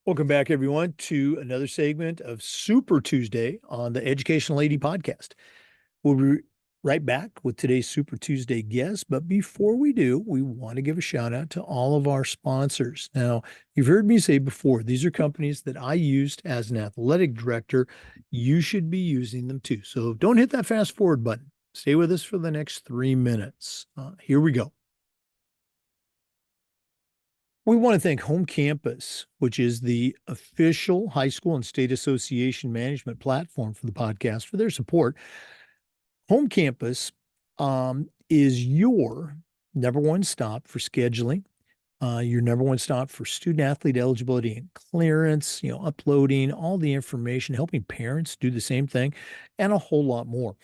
Welcome back, everyone, to another segment of Super Tuesday on the Educational AD podcast. We'll be right back with today's Super Tuesday guest. But before we do, we want to give a shout out to all of our sponsors. Now, you've heard me say before, these are companies that I used as an athletic director. You should be using them too. So don't hit that fast forward button. Stay with us for the next 3 minutes. Here we go. We want to thank Home Campus, which is the official high school and state association management platform for the podcast, for their support. Home Campus is your number one stop for scheduling, your number one stop for student athlete eligibility and clearance, uploading all the information, helping parents do the same thing, and a whole lot more.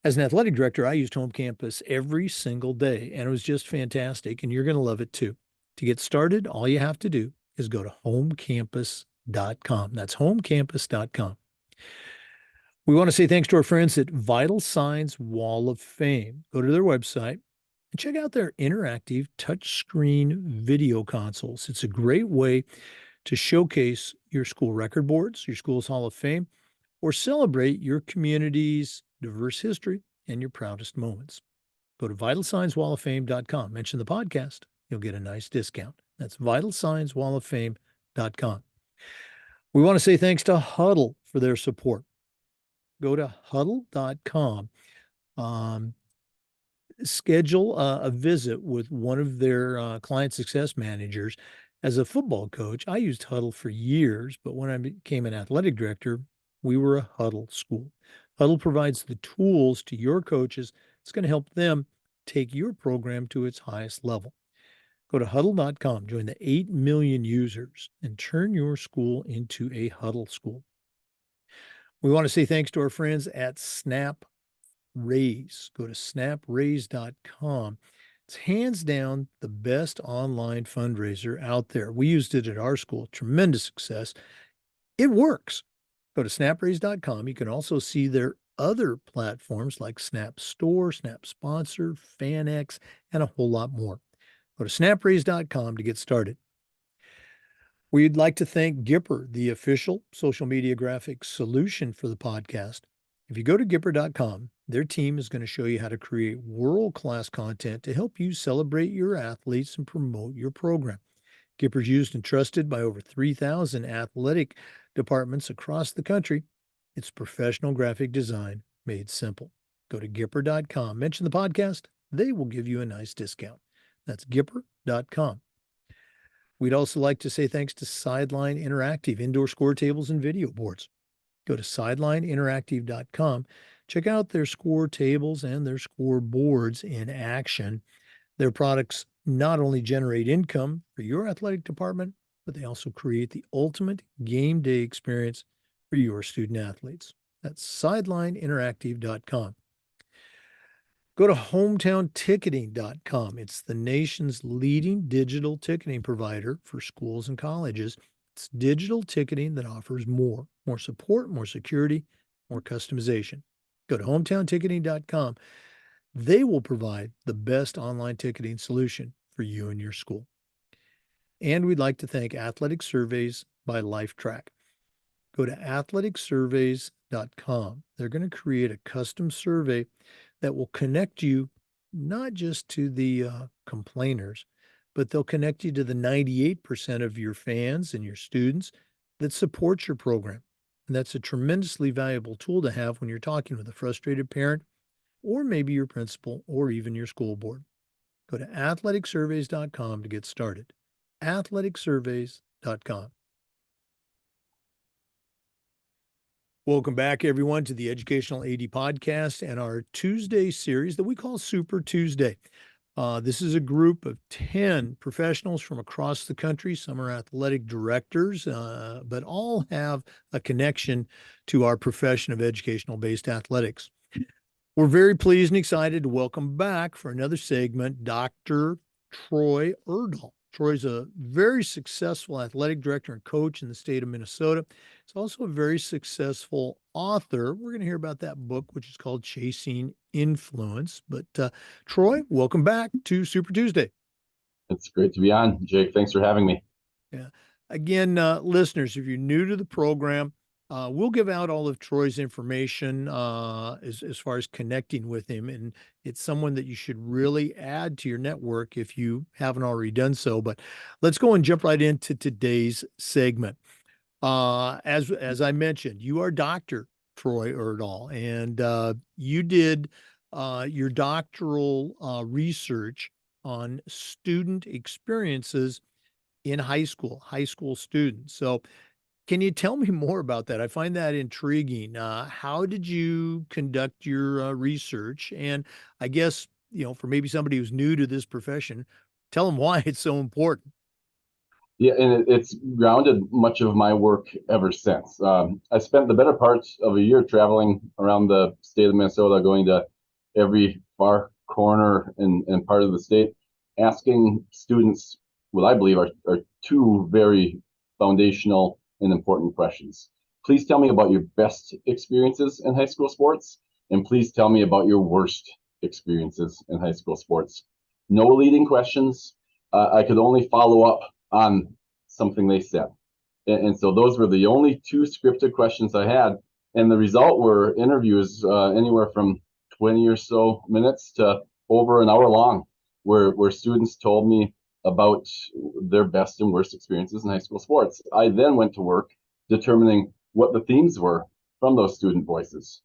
As an athletic director, I used Home Campus every single day, and it was just fantastic, and you're going to love it too. To get started, all you have to do is go to homecampus.com. That's homecampus.com. We want to say thanks to our friends at Vital Signs Wall of Fame. Go to their website and check out their interactive touchscreen video consoles. It's a great way to showcase your school record boards, your school's Hall of Fame, or celebrate your community's diverse history and your proudest moments. Go to vitalsignswalloffame.com. Mention the podcast. You'll get a nice discount. That's vitalsignswalloffame.com. We want to say thanks to Urdahl for their support. Go to urdahl.com. Schedule a visit with one of their client success managers. As a football coach, I used Urdahl for years, but when I became an athletic director, we were a Urdahl school. Urdahl provides the tools to your coaches. It's going to help them take your program to its highest level. Go to Urdahl.com, join the 8 million users, and turn your school into a Urdahl school. We want to say thanks to our friends at Snap Raise. Go to snapraise.com. It's hands down the best online fundraiser out there. We used it at our school. Tremendous success. It works. Go to snapraise.com. You can also see their other platforms like Snap Store, Snap Sponsor, FanX, and a whole lot more. Go to snapraise.com to get started. We'd like to thank Gipper, the official social media graphics solution for the podcast. If you go to Gipper.com, their team is going to show you how to create world-class content to help you celebrate your athletes and promote your program. Gipper's used and trusted by over 3,000 athletic departments across the country. It's professional graphic design made simple. Go to Gipper.com, mention the podcast. They will give you a nice discount. That's Gipper.com. We'd also like to say thanks to Sideline Interactive, indoor score tables and video boards. Go to sidelineinteractive.com. Check out their score tables and their score boards in action. Their products not only generate income for your athletic department, but they also create the ultimate game day experience for your student athletes. That's sidelineinteractive.com. Go to hometownticketing.com. It's the nation's leading digital ticketing provider for schools and colleges. It's digital ticketing that offers more support, more security, more customization. Go to hometownticketing.com. They will provide the best online ticketing solution for you and your school. And we'd like to thank Athletic Surveys by LifeTrack. Go to athleticsurveys.com. They're going to create a custom survey that will connect you not just to the complainers, but they'll connect you to the 98% of your fans and your students that support your program. And that's a tremendously valuable tool to have when you're talking with a frustrated parent, or maybe your principal, or even your school board. Go to athleticsurveys.com to get started. athleticsurveys.com. Welcome back, everyone, to the Educational AD Podcast and our Tuesday series that we call Super Tuesday. This is a group of 10 professionals from across the country. Some are athletic directors, but all have a connection to our profession of educational-based athletics. We're very pleased and excited to welcome back for another segment, Dr. Troy Urdahl. Troy's a very successful athletic director and coach in the state of Minnesota. He's also a very successful author. We're going to hear about that book, which is called Chasing Influence. But Troy, welcome back to Super Tuesday. It's great to be on, Jake. Thanks for having me. Yeah. Again, listeners, if you're new to the program, we'll give out all of Troy's information as far as connecting with him. And it's someone that you should really add to your network if you haven't already done so. But let's go and jump right into today's segment. As I mentioned, you are Dr. Troy Urdahl, and you did your doctoral research on student experiences in high school students. So, can you tell me more about that? I find that intriguing. How did you conduct your research? And I guess, for maybe somebody who's new to this profession, tell them why it's so important. Yeah, and it's grounded much of my work ever since. I spent the better part of a year traveling around the state of Minnesota, going to every far corner and part of the state, asking students what I believe are two very foundational and important questions. Please tell me about your best experiences in high school sports, and please tell me about your worst experiences in high school sports. No leading questions. I could only follow up on something they said. And so those were the only two scripted questions I had. And the result were interviews anywhere from 20 or so minutes to over an hour long, where students told me about their best and worst experiences in high school sports. I then went to work determining what the themes were from those student voices.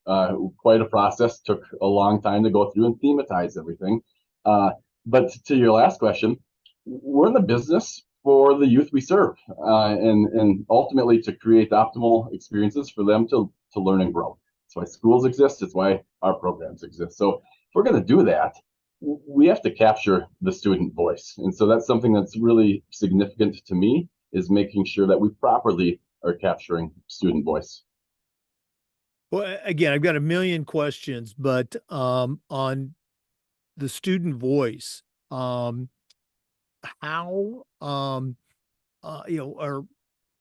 Quite a process, took a long time to go through and thematize everything. Uh, but to your last question, we're in the business for the youth we serve, and ultimately to create optimal experiences for them to learn and grow. That's why schools exist. It's why our programs exist. So if we're going to do that, we have to capture the student voice, and so that's something that's really significant to me, is making sure that we properly are capturing student voice. Well, again, I've got a million questions, but on the student voice, um, how, or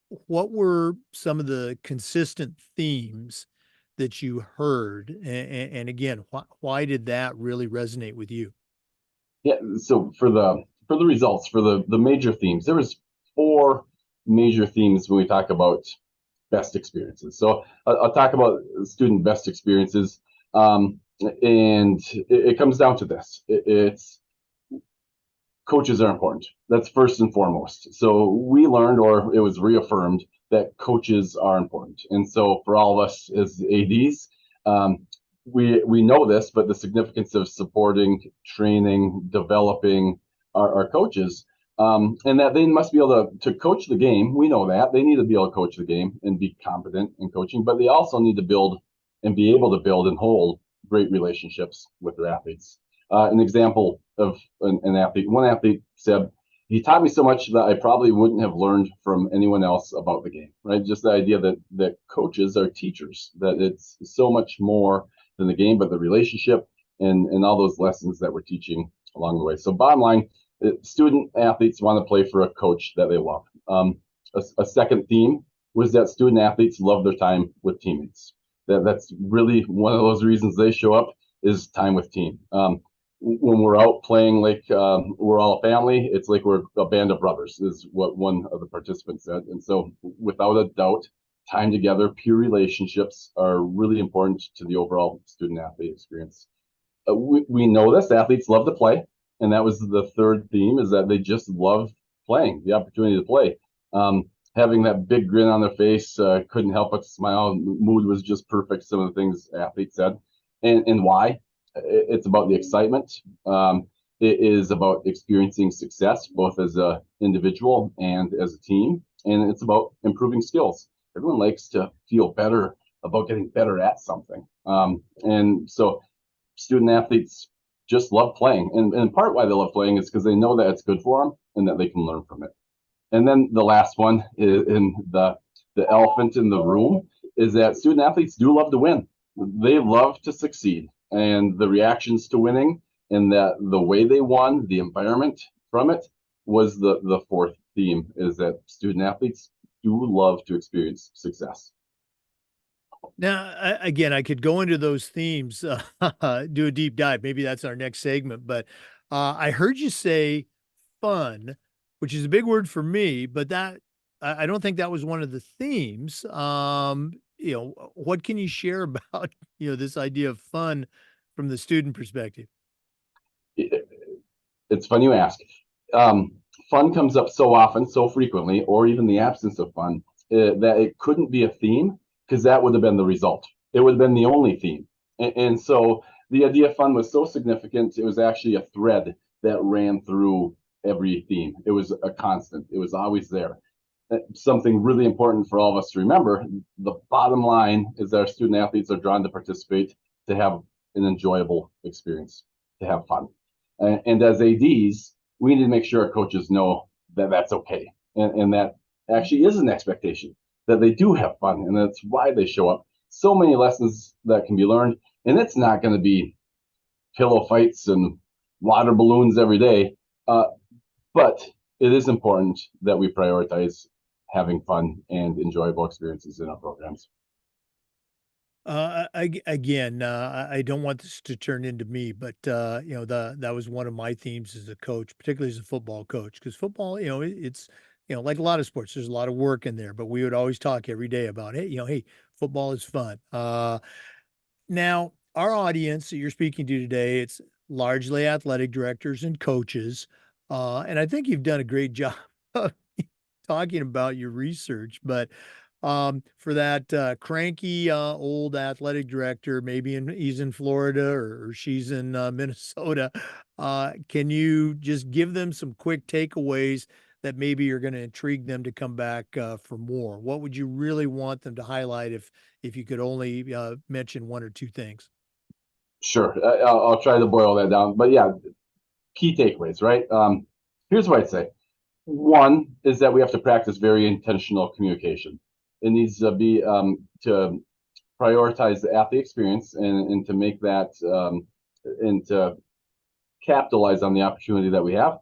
what were some of the consistent themes that you heard? And again, why did that really resonate with you? Yeah. So for the results, for the major themes, there was four major themes when we talk about best experiences. So I'll talk about student best experiences, and it comes down to this: it's coaches are important. That's first and foremost. So we learned, or it was reaffirmed, that coaches are important. And so for all of us as ADs, we know this, but the significance of supporting, training, developing our coaches, and that they must be able to coach the game. We know that they need to be able to coach the game and be competent in coaching, but they also need to build and be able to build and hold great relationships with their athletes. An example of an athlete. One athlete said, he taught me so much that I probably wouldn't have learned from anyone else about the game, right? Just the idea that coaches are teachers, that it's so much more than the game, but the relationship and all those lessons that we're teaching along the way. So bottom line, student athletes want to play for a coach that they love. A second theme was that student athletes love their time with teammates. That's really one of those reasons they show up, is time with team. When we're out playing, like we're all a family, it's like we're a band of brothers, is what one of the participants said. And so without a doubt, time together, peer relationships are really important to the overall student athlete experience. We know this, athletes love to play, and that was the third theme, is that they just love playing, the opportunity to play. Having that big grin on their face, couldn't help but smile. Mood was just perfect, some of the things athletes said. And why? It's about the excitement. It is about experiencing success, both as an individual and as a team. And it's about improving skills. Everyone likes to feel better about getting better at something. And so student athletes just love playing. And part why they love playing is because they know that it's good for them and that they can learn from it. And then the last one is in the elephant in the room, is that student athletes do love to win. They love to succeed, and the reactions to winning and that the way they won, the environment from it, was the fourth theme, is that student athletes do love to experience success. Now, again, I could go into those themes, do a deep dive. Maybe that's our next segment. But I heard you say fun, which is a big word for me, but that I don't think that was one of the themes. What can you share about, this idea of fun from the student perspective? It's funny you ask. Um, Fun comes up so often, so frequently, or even the absence of fun, that it couldn't be a theme because that would have been the result. It would have been the only theme. And so the idea of fun was so significant, it was actually a thread that ran through every theme. It was a constant, it was always there. Something really important for all of us to remember, the bottom line is that our student athletes are drawn to participate, to have an enjoyable experience, to have fun. And as ADs, we need to make sure our coaches know that that's okay. And that actually is an expectation, that they do have fun. And that's why they show up. So many lessons that can be learned. And it's not going to be pillow fights and water balloons every day. But it is important that we prioritize having fun and enjoyable experiences in our programs. Again, I don't want this to turn into me, but that was one of my themes as a coach, particularly as a football coach, because football, it's like a lot of sports, there's a lot of work in there, but we would always talk every day about, hey, football is fun. Now, our audience that you're speaking to today, it's largely athletic directors and coaches, and I think you've done a great job of talking about your research, but for that cranky old athletic director, maybe he's in Florida or she's in Minnesota. Can you just give them some quick takeaways that maybe are going to intrigue them to come back for more? What would you really want them to highlight if you could only mention one or two things? Sure, I'll try to boil that down. But yeah, key takeaways, right? Here's what I'd say. One is that we have to practice very intentional communication. It needs to be to prioritize the athlete experience and to make that and to capitalize on the opportunity that we have.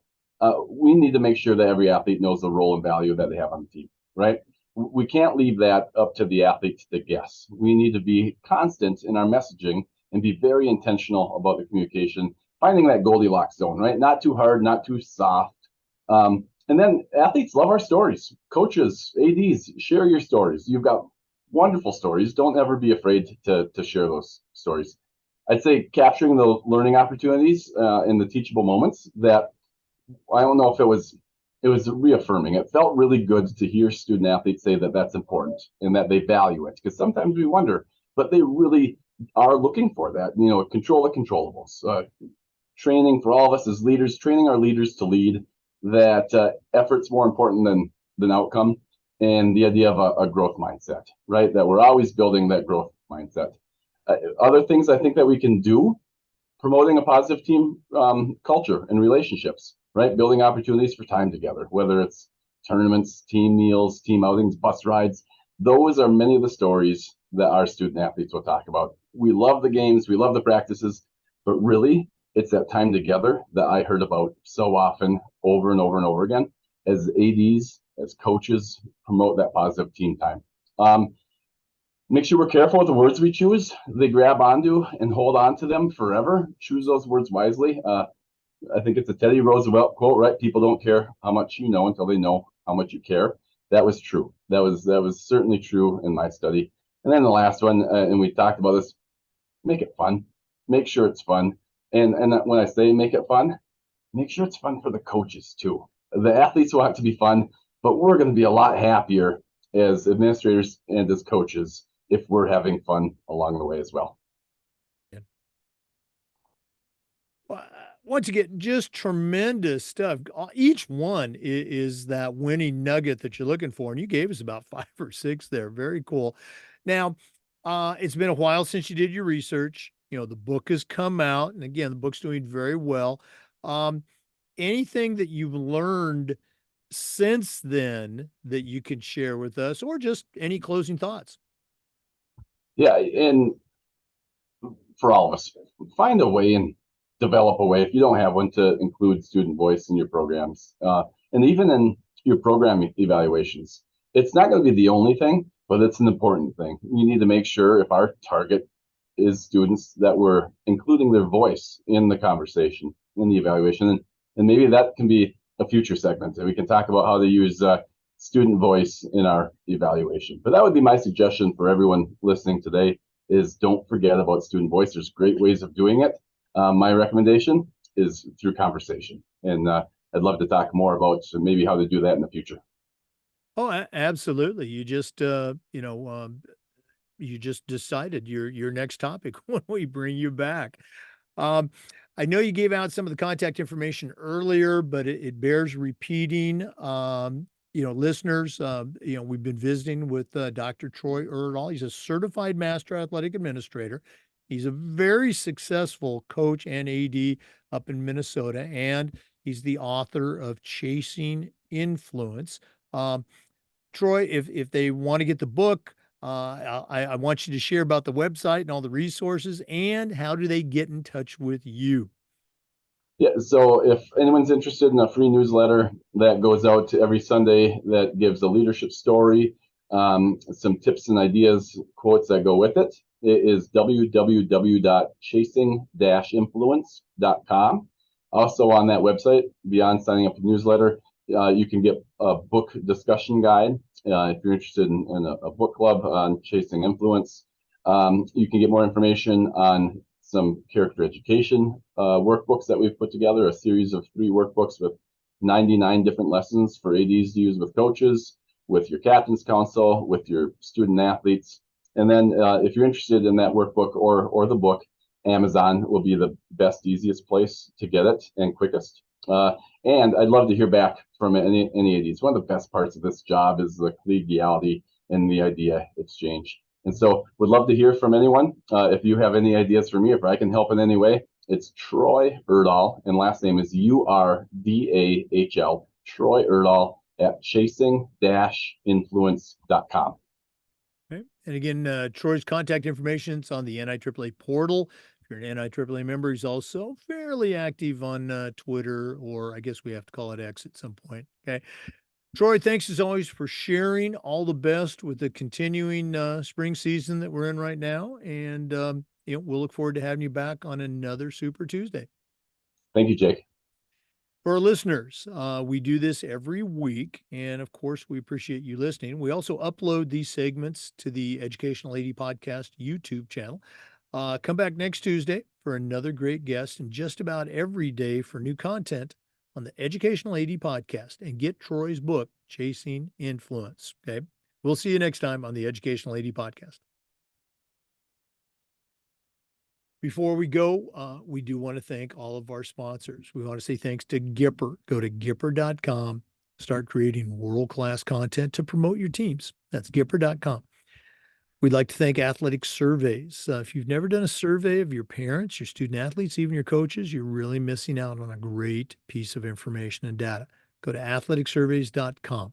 We need to make sure that every athlete knows the role and value that they have on the team, right? We can't leave that up to the athlete to guess. We need to be constant in our messaging and be very intentional about the communication, finding that Goldilocks zone, right? Not too hard, not too soft. And then athletes love our stories. Coaches, ADs, share your stories. You've got wonderful stories. Don't ever be afraid to share those stories. I'd say capturing the learning opportunities in the teachable moments that I don't know if it was reaffirming. It felt really good to hear student athletes say that that's important and that they value it, because sometimes we wonder, but they really are looking for that. Control the controllables. Training for all of us as leaders, training our leaders to lead. That effort's more important than outcome, and the idea of a growth mindset, right? That we're always building that growth mindset. Other things I think that we can do: promoting a positive team culture and relationships, right? Building opportunities for time together, whether it's tournaments, team meals, team outings, bus rides. Those are many of the stories that our student athletes will talk about. We love the games, we love the practices, but really, it's that time together that I heard about so often, over and over and over again. As ADs, as coaches, promote that positive team time. Make sure we're careful with the words we choose. They grab onto and hold on to them forever. Choose those words wisely. I think it's a Teddy Roosevelt quote, right? People don't care how much you know until they know how much you care. That was true. That was certainly true in my study. And then the last one, and we talked about this: make it fun. Make sure it's fun. And when I say make it fun, make sure it's fun for the coaches too. The athletes want it to be fun, but we're going to be a lot happier as administrators and as coaches if we're having fun along the way as well. Well, once again, just tremendous stuff. Each one is that winning nugget that you're looking for, and you gave us about 5 or 6 there. Very cool. Now, it's been a while since you did your research. The book has come out, and again, the book's doing very well. Um, Anything that you've learned since then that you could share with us, or just any closing thoughts? Yeah, and for all of us, find a way and develop a way, if you don't have one, to include student voice in your programs, and even in your program evaluations. It's not going to be the only thing, but it's an important thing. You need to make sure, if our target is students, that we're including their voice in the conversation, in the evaluation. And maybe that can be a future segment, and we can talk about how to use student voice in our evaluation. But that would be my suggestion for everyone listening today is don't forget about student voice. There's great ways of doing it. My recommendation is through conversation. And I'd love to talk more about maybe how to do that in the future. Oh, absolutely. You just decided your next topic when we bring you back. Um, I know you gave out some of the contact information earlier, but it bears repeating. Listeners, we've been visiting with Dr. Troy Urdahl. He's a certified master athletic administrator. He's a very successful coach and AD up in Minnesota, and he's the author of Chasing Influence. Um, Troy, if they want to get the book, I want you to share about the website and all the resources, and how do they get in touch with you? Yeah, so if anyone's interested in a free newsletter that goes out every Sunday that gives a leadership story, some tips and ideas, quotes that go with it, it is www.chasing-influence.com. Also on that website, beyond signing up for the newsletter, you can get a book discussion guide. If you're interested in a book club on chasing influence, you can get more information on some character education workbooks that we've put together, a series of 3 workbooks with 99 different lessons for ADs to use with coaches, with your captain's council, with your student athletes. And then if you're interested in that workbook or the book, Amazon will be the best, easiest place to get it and quickest. And I'd love to hear back from any ADs. One of the best parts of this job is the collegiality and the idea exchange. And so would love to hear from anyone. If you have any ideas for me, if I can help in any way, it's Troy Urdahl, and last name is Urdahl, Troy Urdahl at chasing-influence.com. Okay. And again, Troy's contact information is on the NIAAA portal. If you're an NIAAA member, he's also fairly active on Twitter, or I guess we have to call it X at some point. Okay. Troy, thanks as always for sharing. All the best with the continuing spring season that we're in right now. And we'll look forward to having you back on another Super Tuesday. Thank you, Jake. For our listeners, we do this every week. And of course, we appreciate you listening. We also upload these segments to the Educational AD Podcast YouTube channel. Come back next Tuesday for another great guest, and just about every day for new content on the Educational AD Podcast, and get Troy's book, Chasing Influence. Okay. We'll see you next time on the Educational AD Podcast. Before we go, we do want to thank all of our sponsors. We want to say thanks to Gipper. Go to Gipper.com. Start creating world-class content to promote your teams. That's Gipper.com. We'd like to thank Athletic Surveys. If you've never done a survey of your parents, your student athletes, even your coaches, you're really missing out on a great piece of information and data. Go to athleticsurveys.com.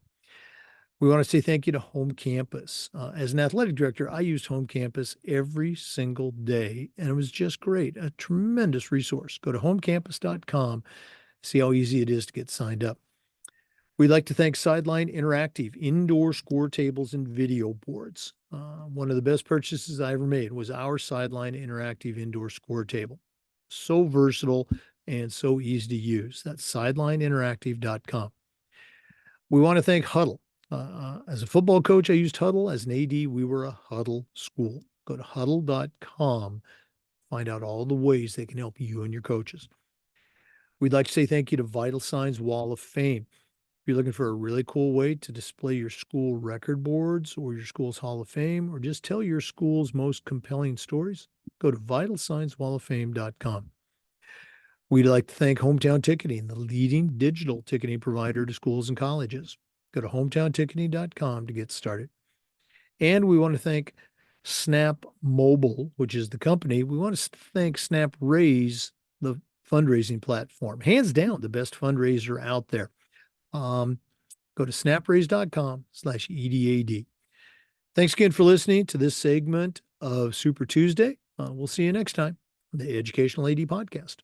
We want to say thank you to Home Campus. As an athletic director, I used Home Campus every single day, and it was just great. A tremendous resource. Go to homecampus.com. See how easy it is to get signed up. We'd like to thank Sideline Interactive, indoor score tables and video boards. One of the best purchases I ever made was our Sideline Interactive indoor score table. So versatile and so easy to use. That's sidelineinteractive.com. We want to thank Huddle. As a football coach, I used Huddle. As an AD, we were a Huddle school. Go to huddle.com. Find out all the ways they can help you and your coaches. We'd like to say thank you to Vital Signs Wall of Fame. If you're looking for a really cool way to display your school record boards or your school's Hall of Fame, or just tell your school's most compelling stories, go to vitalsignswalloffame.com. We'd like to thank Hometown Ticketing, the leading digital ticketing provider to schools and colleges. Go to hometownticketing.com to get started. And we want to thank Snap Mobile, which is the company. We want to thank Snap Raise, the fundraising platform. Hands down, the best fundraiser out there. Go to snapraise.com/EDAD. Thanks again for listening to this segment of Super Tuesday. We'll see you next time on the Educational AD Podcast.